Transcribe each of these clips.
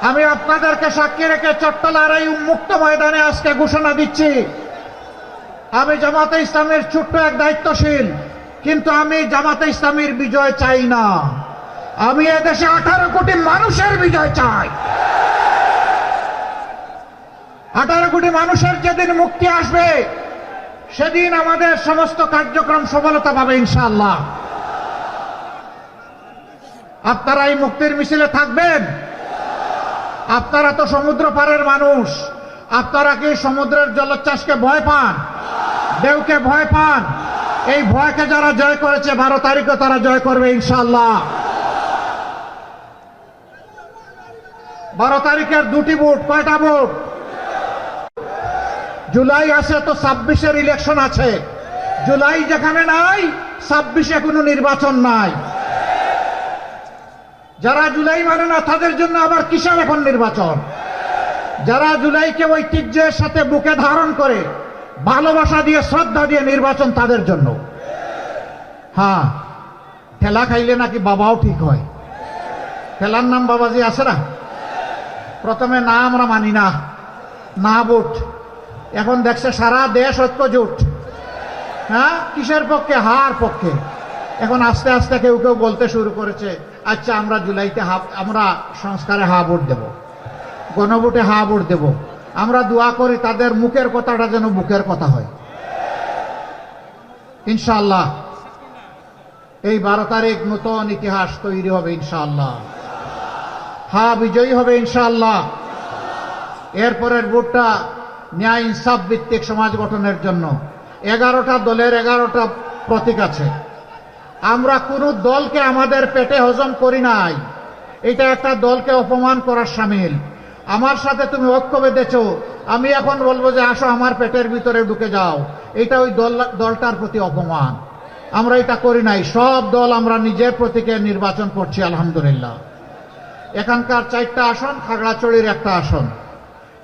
আমি আপনাদেরকে সাক্ষী রেখে চট্টলার এই উন্মুক্ত ময়দানে আজকে ঘোষণা দিচ্ছি, আমি জামাতে ইসলামের ছোট্ট এক দায়িত্বশীল, কিন্তু আমি জামাতে ইসলামের বিজয় চাই না। আমি এদেশে 18 কোটি মানুষের বিজয় চাই। 18 কোটি মানুষের যেদিন মুক্তি আসবে সেদিন আমাদের সমস্ত কার্যক্রম সফলতা পাবে ইনশাআল্লাহ। আপনারা এই মুক্তির মিছিলে থাকবেন। আপনারা তো সমুদ্র পারের মানুষ, আপনারা কি সমুদ্রের জলোচ্ছ্বাসকে ভয় পান, ঢেউকে ভয় পান? এই ভয়কে যারা জয় করেছে 12 তারিখে তারা জয় করবে ইনশাআল্লাহ। 12 তারিখের 2টি ভোট। কয়টা ভোট? জুলাই আছে তো 26-এর ইলেকশন আছে। জুলাই যেখানে নাই 26-এ কোনো নির্বাচন নাই। যারা জুলাই মানে না তাদের জন্য আবার কিসের এখন নির্বাচন? যারা জুলাইকে ঐতিহ্যের সাথে বুকে ধারণ করে ভালোবাসা দিয়ে শ্রদ্ধা দিয়ে নির্বাচন তাদের জন্য। হ্যাঁ, ঠেলা খাইলে নাকি বাবাও ঠিক হয়। ঠেলার নাম বাবাজি আছে না? প্রথমে না আমরা মানি না, না ভোট। এখন দেখছে সারা দেশ ঐক্যজোট। হ্যাঁ, কিসের পক্ষে? হার পক্ষে। এখন আস্তে আস্তে কেউ কেউ বলতে শুরু করেছে, আচ্ছা আমরা জুলাইতে আমরা সংস্কারে হা ভোট দেব, গণভোটে হা ভোট দেব। আমরা দোয়া করি তাদের মুখের কথাটা যেন বুকের কথা হয় ইনশাআল্লাহ। এই 12 তারিখ নতুন ইতিহাস তৈরি হবে ইনশাআল্লাহ। হা বিজয়ী হবে ইনশাআল্লাহ। এরপরের ভোটটা ন্যায় ইনসাফ ভিত্তিক সমাজ গঠনের জন্য। 11টা দলের 11টা প্রতীক আছে। আমরা কোন দলকে আমাদের পেটে হজম করি নাই। এটা একটা দলকে অপমান করার শামিল। আমার সাথে তুমি ঐক্য বেঁধেছো, আমি এখন বলবো যে আসো আমার পেটের ভিতরে ঢুকে যাও, এটা ওই দলটার প্রতি অপমান। আমরা এটা করি নাই। সব দল আমরা নিজের প্রতীকে নির্বাচন করছি আলহামদুলিল্লাহ। এখানকার 4টা আসন, খাগড়াছড়ির 1টা আসন।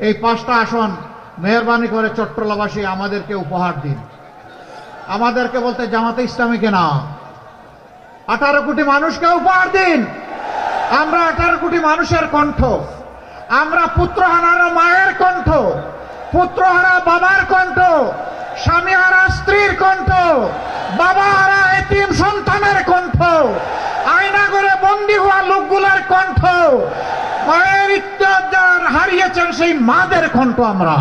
এই 5টা আসন মেহরবানি করে চট্টলাবাসী আমাদেরকে উপহার দিন। আমাদেরকে বলতে জামাতে ইসলামীকে না, 18 কোটি মানুষকে উপহার দিন। আমরা 18 কোটি মানুষের কণ্ঠ। আমরা পুত্রহারা মায়ের কণ্ঠ, পুত্রহারা বাবার কণ্ঠ, স্বামীহারা স্ত্রীর কণ্ঠ, বাবাহারা এতিম সন্তানের কণ্ঠ, আয়না করে বন্দী হওয়া লোকগুলোর কণ্ঠ, মায়ের ইজ্জত যার হারিয়েছেন সেই মাদের কণ্ঠ আমরা।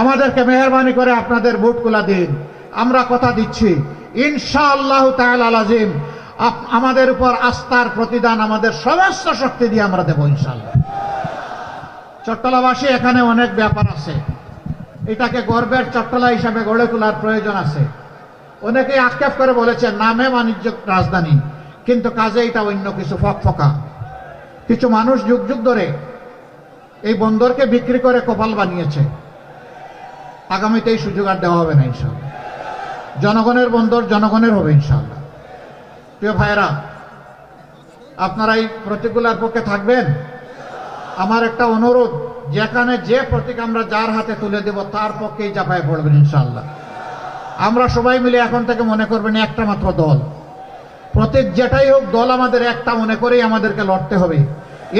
আমাদেরকে মেহরবানি করে আপনাদের ভোটগুলা দিন। আমরা কথা দিচ্ছি ইনশাআল্লাহ তাআলা আজিম আমাদের উপর আস্থার প্রতিদান আমাদের সমস্ত শক্তি দিয়ে আমরা দেব ইনশাআল্লাহ। চট্টলাবাসী, এখানে অনেক ব্যাপার আছে। এটাকে গর্বের চট্টলা হিসাবে গড়ে তোলার প্রয়োজন আছে। অনেকেই আক্ষেপ করে বলেছে নামে বাণিজ্য রাজধানী, কিন্তু কাজে এটা অন্য কিছু, ফকফকা। কিছু মানুষ যুগ যুগ ধরে এই বন্দরকে বিক্রি করে কপাল বানিয়েছে। আগামীতে এই সুযোগ আর দেওয়া হবে না ইনশাআল্লাহ। জনগণের বন্দর জনগণের হবে ইনশাআল্লাহ। প্রিয় ভাইরা, আপনারা এই প্রতীকগুলোর পক্ষে থাকবেন। আমার একটা অনুরোধ, যেখানে যে প্রতীক আমরা যার হাতে তুলে দেব তার পক্ষেই চাপায় পড়বেন ইনশাআল্লাহ। আমরা সবাই মিলে এখন থেকে মনে করবেন একটা মাত্র দল। প্রতীক যেটাই হোক, দল আমাদের একটা মনে করেই আমাদেরকে লড়তে হবে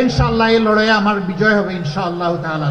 ইনশাআল্লাহ। এই লড়াইয়ে আমার বিজয় হবে ইনশাআল্লাহ তাআলা।